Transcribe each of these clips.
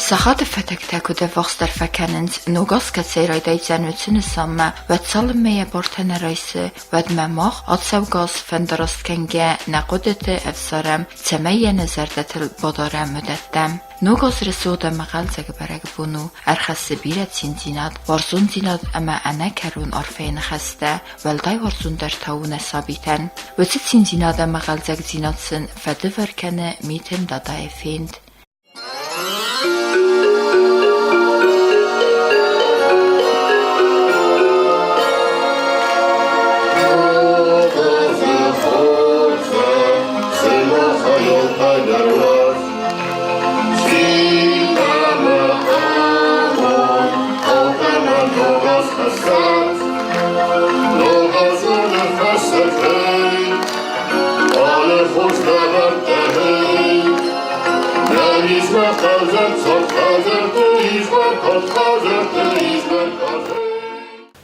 Սախատը ֆետեկտեքու դե վախստար ֆեքենենց նոգաս կծեր այդ այցանությունը սամմա վեցալը մեյե բորթեներայսը վեդ մեմախ ացավգաս ֆենդրոստքենգե նակոդետը էվսարեմ ծեմեյե նզարդետել բոդարեմ մդետտեմ Նոգոս ռեսոդը մղալ ձգբարակ բունու արխասը բիրը ցինցինատ վարզուն ցինատ ամա անակարուն արֆեին խստը վալդայ վարզուն դերթաուն է սաբիտեն վեցի ցինցինատը մղալ ձգ ցինատսն ֆեդը վրքանը միտեն դատայ ֆինդ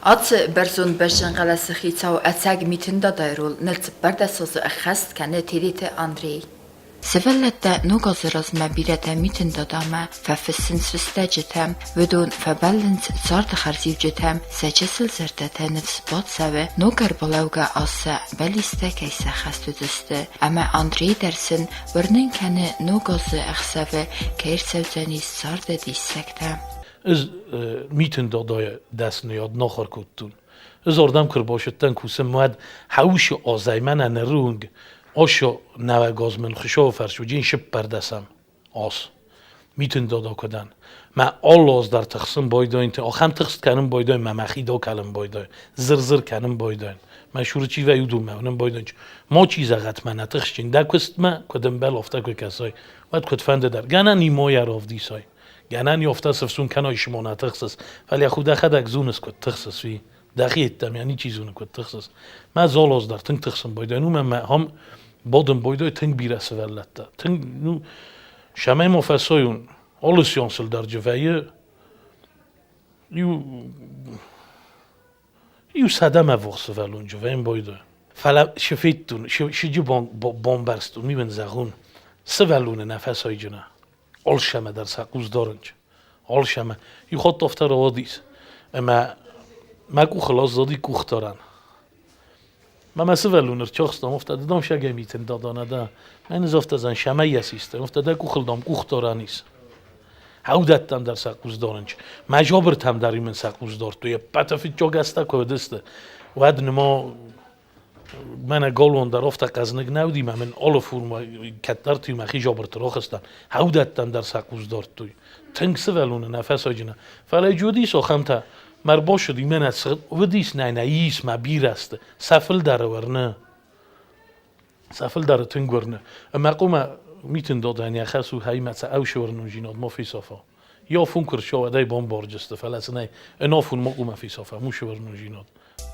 Ացը բերզուն բերժանղալասը խիցավ ացագ միտնդա դայրուլ նլց բարդասոզը əxəst կանը Tedեты Anдрей. Սվելլետը նոգազրոզ մաբիրետը միտնդա դամը վəfəssin սվստəջətəm վդուն վəbəlլինց ծարդը խարզիվ ջետəm սəçəsıl zərdətə նվս բացավը նոգար բալավգա ասը բəlիստə կայսə խաստուդստը əmə Anдрей դərsin վրնեն կանը նոգազը əxsəvə կերսəvcənis ծարդը դիսsəktəm. از میتون دادای دست نیاد نخور کتون از آردم کرباشتن کوسه مواد حوش آزایمن نرونگ آشو نوگاز من خشاو فرشو جین شب پردسم آس میتون دادا کدن ما آلاز در تخصم بایداین تا آخم تخص کنم بایداین ما مخیدا کلم بایداین زرزر کنم بایداین ما شور چی و یودو مونم بایداین ما چیز اغت من نتخشین دکست ما کدم بل افته که کسای وقت کد فنده در گنه نیمای راف دیسای گنن یافته سفسون کنای شما نتخصص ولی خود خدک زونس کد تخصص فی دقیقتم یعنی چیزونه کد تخصص ما زالاز در تنگ تخصم بایداین ما هم بادم بایدای تنگ بیرسه ولته تنگ نو شمه مفسایون آلسیانسل در جوهیه یو صدم وقصه ولون جوهیم بایدای فلا شفیتون شجی بامبرستون میبین زغون سولونه نفس های جنه آل شمه در سقوز دارنج آل شمه یو خود دفتر آدیس اما مگو خلاص دادی کوخ دارن ما مثل ولونر چاخستم افتاده دام شگه میتن دادانه ده من از افتازن شمه یسیسته افتاده کوخل دام کوخ دارنیست هودتم در سقوز دارنج مجابرتم در این سقوز دار توی پتفی جاگسته که دسته ود نما من گالون در افت قزنگ نودیم من آل فرم کتر توی مخی جابرت را خستن هودتم در سقوز دار توی تنگسه ولونه نفس آجنه فلی جودی ساخم تا مر باشدی من از ودیس نه ایس ما بیر است سفل در ورنه سفل در تنگ ورنه اما قوم میتون دادن یا خاصو هایی مثل اوش ورنون جیناد ما فی صفا یا فونکر شوادای بامبارجسته فلس نه انافون ما قوم فی صفا موش ورنون جیناد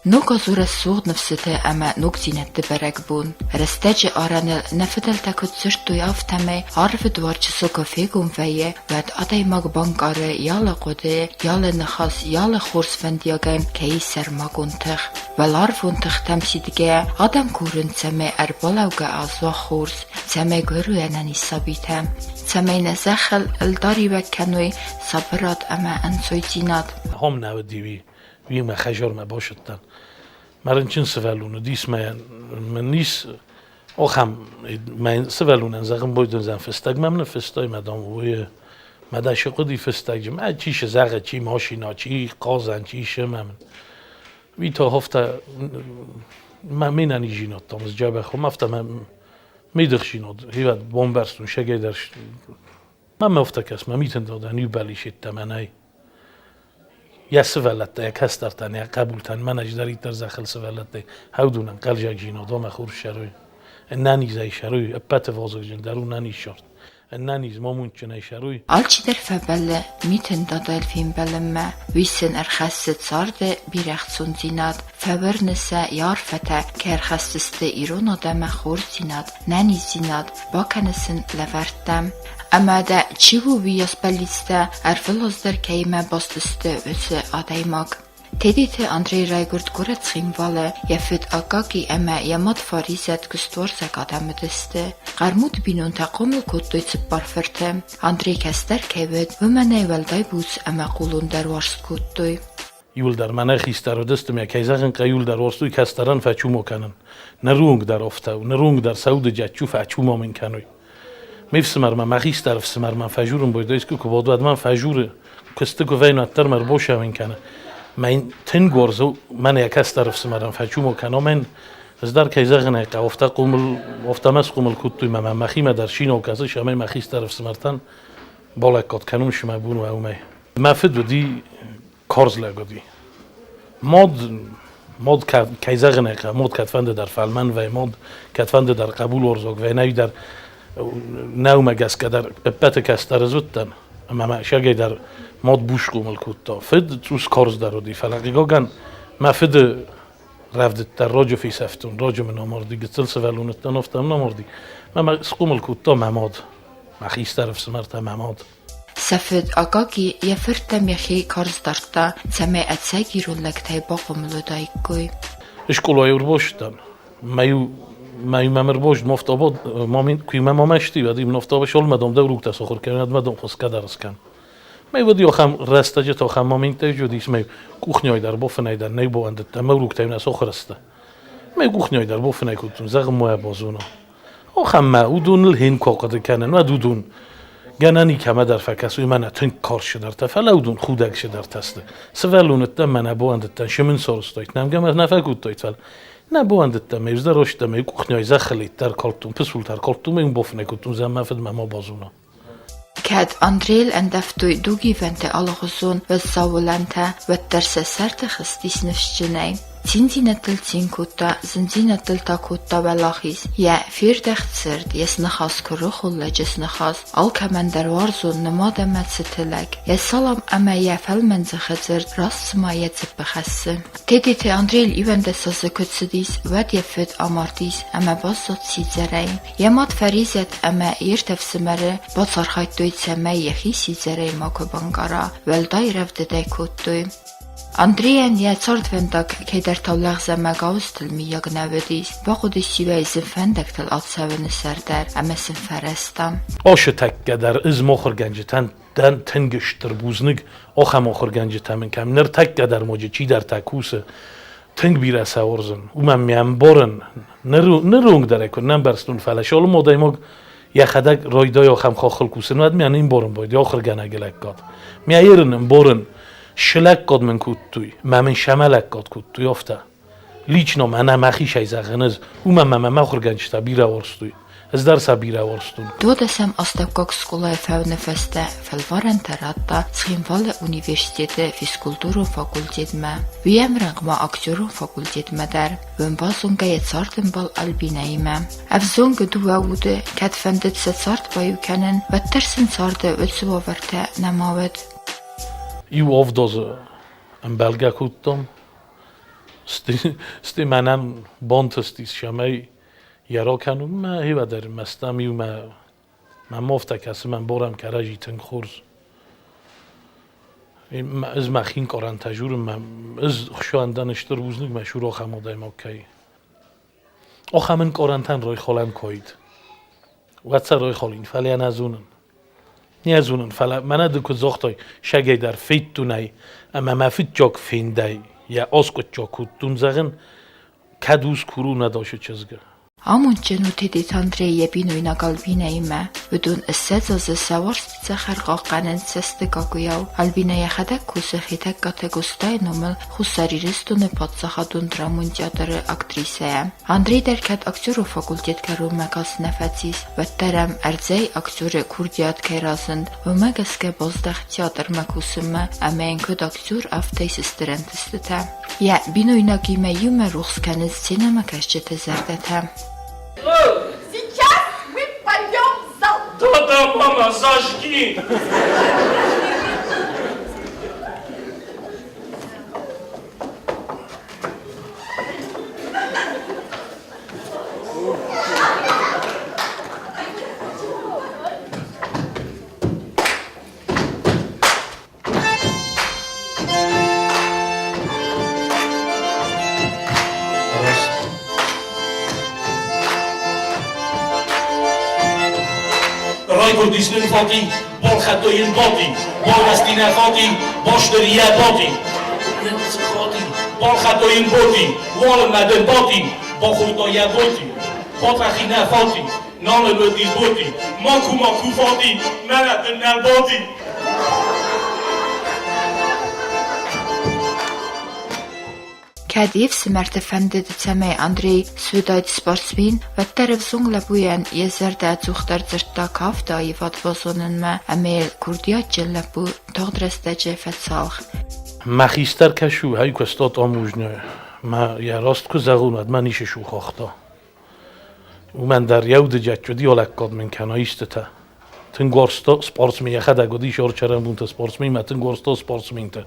نوک زور سوق نفسته اما نوک زینت برگ بون رستج آرانل نفدل تکت زرد دوی آفتمه عارف دوار چسو کافی گم ویه ود آدای مگ بانک آره یال قده یال نخاس یال خورس فندیاگن که سر مگون تخ ولار فون تخ تمسیدگه آدم کورن تمه اربالاوگه آزوا خورس تمه گروه ننی سابیتم تمه نزخل الداری وکنوی صبرات اما انسوی زینات هم نو دیوی ویم خجار ما باشدن مرن چن سوالونه دیس من نیس آخم من سوالونه زغم بودن زن فستگ من فستای مدام وی مداش قدی فستگ ما چیش زغ چی ماشینا چی قازن چی شمم وی تا هفته ما مینانی جینات تامز جابه خو مفته من میدخشینات هیوت بامبرستون شگه درش من مفته کس ما میتن دادن یو بلیشید تمنای یا سوالته یک هسترتن یا قبولتن من اجداری تر زخل سوالته هودونم قلجک جینا دام خور شروی نانیز ای شروی اپت وازق جن درو نانیز شرط نانیز مامون چنای شروی آلچی در فبله میتن دادال فیلم بلمه ویسن ارخصت سارده بیرخصون زیناد فبرنسه یارفته که ارخصتسته ایرون آدم خور زیناد نانیز زیناد باکنسن لوردم اما ده چی بو بیاس بلیسته ارفلاز در کیمه باستسته وسه آدای ماگ Tedete Anдрей Rայգուրդ գորացին վալը եֆետ ակակի էմե յամատ ֆարիզետ գստորս ակադամդստը Qarmut binun taqomul kuttoyts parferte Anдрей kester kevet vëmene valdai bus ama qulundar warskuttoy Юлдар манахи стародестм я кайзаган каюлдар орстуй кастаран фачумо канан нарунг дар офтау нарунг дар сауд жачу фачумо мен каной мевсмар ма магистр фсмар ма фажурум бойдойску кободвад ман фажур кстыко вейнаттар мар боша мен кана мен тен горзо ман я кастар фсмаран фачумо кано мен здар кайзаган ка офта qumul офтамас qumul куттуй ма махима дар шино каза шаме магистр фсмартан болакот канун шма буну ауме мафду ди Korzlegodi. Mod kayzagneqa mod katfande dar falman ve mod katfande dar qabul orzog ve nay dar nauma gaskadar pete kastar zuttan ama shagay dar mod bushqum kutta fid tus korz darodi falaqigogan ma fid ravdet dar rojo fi saftun rojo min amordi gitsel sevalunettan oftam namordi ma squm kutta ma mod ma khistar fsmarta ma mod Safed agagi yefirte mehi karzdarta tsame atsagi rullaktai baqomludaykkoy Shkolay urboshtan mayu mamerbosh moftabod momin kuima mamashti vadim moftabash olmadam davruqta soxor kanadmadam xoskadarskan May vodi oxam rastaje to xam momente judis may kuchnoy dar bofnay dar neybo and tamruqta na soxrasta May kuchnoy dar bofnay kutun zag moya bozuno oxam ma udun lhin qoqad kanan wa dudun Ganani kama dar fakasuy mana tın karşı dar tefalaudun khudakşı dar tasdı. Sevalunetta mana bu andetta shimin sorustoyt. Namgam nafakuttoyt fal. Na bu andetta mevzda roshta me kukhnoy zakhlit dar koltum pisultar koltum in bofne kutum zamafed mama bazuna. Kad Andrei endaftoy dugi vente alghuzun ve savulanta ve terse serte xistis nefshchinay. Cinzinatel cinkutta, zinzinatel takutta velachis, ya firdextsird, yesnakhas kurukhul lejesnakhas, alkamandar warzun namademet sitilek, ya salam ama ya felmenzixedzird, rastsma yetzipbexassi. Tedete Anдрей ivende sazıkutsidis, ved yefid amardis, ama bazzot sizerey. Yamat ferizet ama yirtefsimeri, batsarkhayttoy tsemey yehi sizerey makubangara, velday revdedey kuttoy. Andreyan ya tsardvendak keder tavlağza magaustil mi yagnavadis, baqudi sivayzin fendaktil atsavini serdar, amesin ferestam. Oşu takkadar iz mokhurganjitan dan tengishtir buznig, oxa mokhurganjitamin kamner takkadar moji chidar takuse, teng birasa orzun, umam miamborin, nirung darekun, nambarstun falash, olum odaymog yaxadak roydoy oxam khokhil kusin, vad mian in borin boyd, yokhurganagilakkat. Miayirin borin, شلک قد من کودتوی من شملک قد کودتوی افته لیچنو من مخی شایزاغنز و من خورگنجتا بیره ورستوی از درس بیره ورستون Dodasem astavkok skolay fevnefeste felvaren teratta Sxinvale Universiteti Fiskulturu fakultetme Viyemrengma aktörun fakultetme der Vönbazunga yetzartin bal albineyme Evzonga duvaude ketfendet se tsart bayukenen Vettersin tsarde vetsuvaverte nemavet Iu ovdoz în belga kuttom sti manam bontastis shamay yarokanum ma hivader mastam iu ma moftakas man boram karaji tenkhurs iz makhin korantajurum ma iz khshandan ishtir buznig mashur okhamodaym okay okhamen korantan roy kholan koid watsa roy kholin falian azunun نیازونن فلا من ادک زختای شگی در فیت تونای اما مفید جاک فیندای یا اسکت جاکوتون زغن کدوس کرو نداشه چزگه Ամուն ջնութիդից Անդրեյ եբինույնակալ բինեիմը, վդուն ըսեց ըզը սավարստիցը խերղաղկանեն սեստը կակույավ, ալբինեյը խադակ կուսը խիթակ կատեգուստային ումըլ խուսարիրիստունը պատսախադուն դրամուն տյատրը ակտրիսը է։ Անդրեյ դերքատ ակտյուրը ֆակուլտետ կերում մեկաս նեֆացիս, վտտերեմ արձեյ ակտյուրը քուրդիատ կերազնդ, վմեգսկե բոզդեղ տյատր մեկուսումը, ամեն կոդ ակտյուր ավտեյս ստրենտստը։ Յա բինույնակի մեյում է ռուխսկանից ցինեմը կաշճետը զարդեթը։ Сейчас мы пойдем в зал. Да-да, мама, зажги! Kurdistan Fatih, bol Xatoyin Boti, bol Astina Fatih, boş deriye Boti. Bol Xatoyin Boti, bol Maden Boti, bol Khurtoya Boti, bol Rakhina Fatih, Alăvădi Boti, Maku Fatih, Meradın Boti. Kədiyев smərtəfəndə Tedəti Anдрей Südayd sportsmen və tərəvzun labuyan yezərdə cuxtar zırtda kafda ayvat vazonun mə əməl kurdiya cəlləbu tağdrəstəcə fətsalx. Məxistər kəşu hay kəstat amujnə. Mə yarast ku zəğunad mən işə şu xaxta. و من در یود جدی ولکاد من کنایسته تن گورستا سپورتسمن یخدا گودی شور چرم بونت سپورتسمن متن گورستا سپورتسمن ته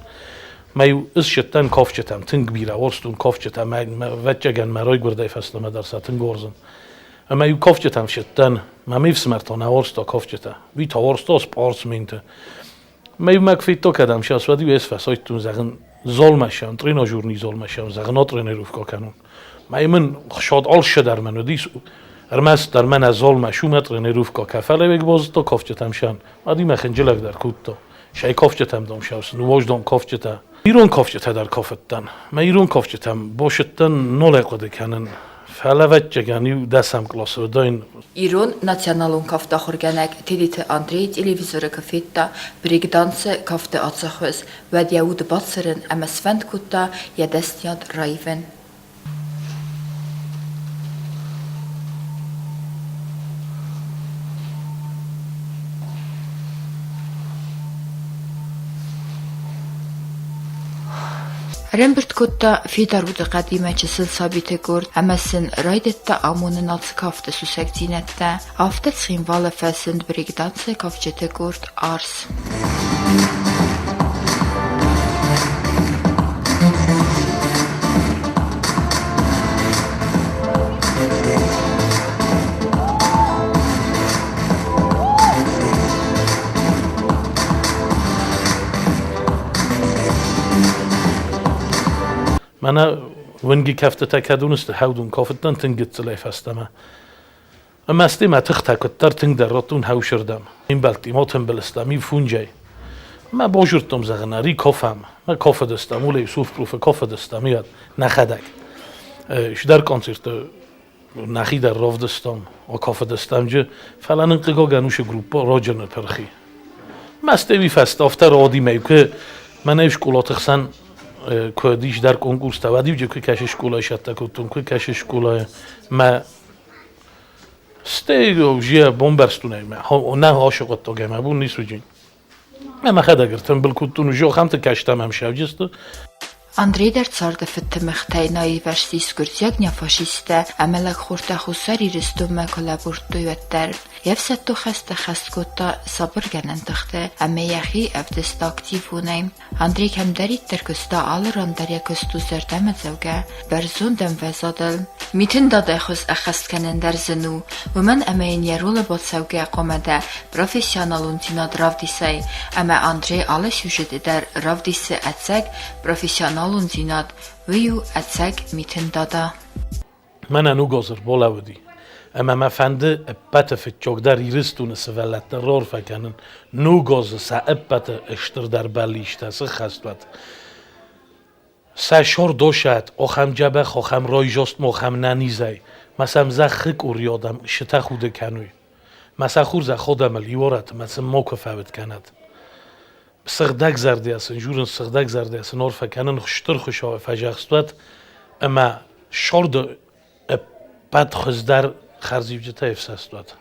میو از شتن کافچتم تن بیرا ورستون کافچتم ما وجگن مرای گرده فصل مدرسه تن گورزن اما یو کافچتم شتن ما میفسمرتان ورستا کافچتا وی تا ورستا سپورتسمن ته میو مکفیتو کدم شاس ودی اس فسایتون زغن ظلمشان ترینا جورنی ظلمشان زغن ترینروف کنون من شاد آل شدر من و دیس ارمست در من از ظلم شومت رنروف کا کفله بگ باز تا کافچتم شان ادی مخنجلک در کوتا شای کافچتم دام شاوس نواج دام کافچتا ایران کافچتا در کافتن ما ایران کافچتم باشتن نولقده کنن فلوت جگانی دسم کلاس و داین İran nasionalun kafta xurganak Tedəti Anдрей televizoru kafetta breakdance kafta atsaxız və Yahud batsırın əməsvənd kutta yədəstiyad rayven. Rembert kutta fidarud qadimə çisil sabitə gord əməsin raydətdə amunun altı kafta susək zinətdə hafta çıxın vala fəsind breakdance kafçətə gord ars. من ونگی کفته تکدونست هودون کافتن تنگت تلیف استمه اما استی ما تخت کتر تنگ در راتون هاو شردم این بلتی ما تنبلستمی فونجای ما باجرتم زغناری کافم ما کاف دستم ولی یوسف پروف کاف دستم یاد نخدک اش در کنسرت نخی در راف دستم و کاف دستم جه فلان انقیقا گنوش گروپا راجن پرخی ما استی وی فست آفتر عادی میو که من ایش کلات خسن کودیش در کنکورس تا ودیو جو که کشش کولای شده کتون که کشش کولای ما استیگو جیه بومبرستونه ما نه عاشقت تو گمه بون نیست وجین ما خدا گرتم بالکتون جو خمت کشتم هم شوجست Anдрей դարձարդը ֆտմխտայ նայվ վերսիս կուրցյակնյա ֆաշիստը ամելակ խորտախուսար իրստում է կոլաբորտույվետտեր եւ սետո խստը խստկոտա սաբր գանն տխտը ամեյախի ավդեստ ակտիվ ունեյմ Anдрей կամդարի տերկստա ալրանդարյա կստու զերդամը ձավգա բերզուն դեմ վեզադել միթին դադախոս ախաստ կանեն դարզնու ոմեն ամեյն երոլը բոցավգա կոմադա պրոֆեսիոնալուն տինադ ravdisay ամե Anдрей ալը սյուժետի դար ravdisi ացակ պրոֆեսիոնալ Alun zinat ویو اتسک میتن دادا من انو گذر بولاودی اما ما فنده ابت فتچوک در ایرستون سولت در رار فکنن نو گذر سا ابت اشتر در بلیشت سا خستوت سا شور دوشت اخم جبخ اخم رایجاست مخم ننیزای مثلا زخک اور یادم شتا خوده کنوی مثلا خور زخودم الیوارت مثلا موکو فاوت کند سردک زرده است، جورن سردک زرده است. نور فکنن خشتر خوشا فجاستوات، اما شرد بعد خزدار خرزیب جتا افساستوات.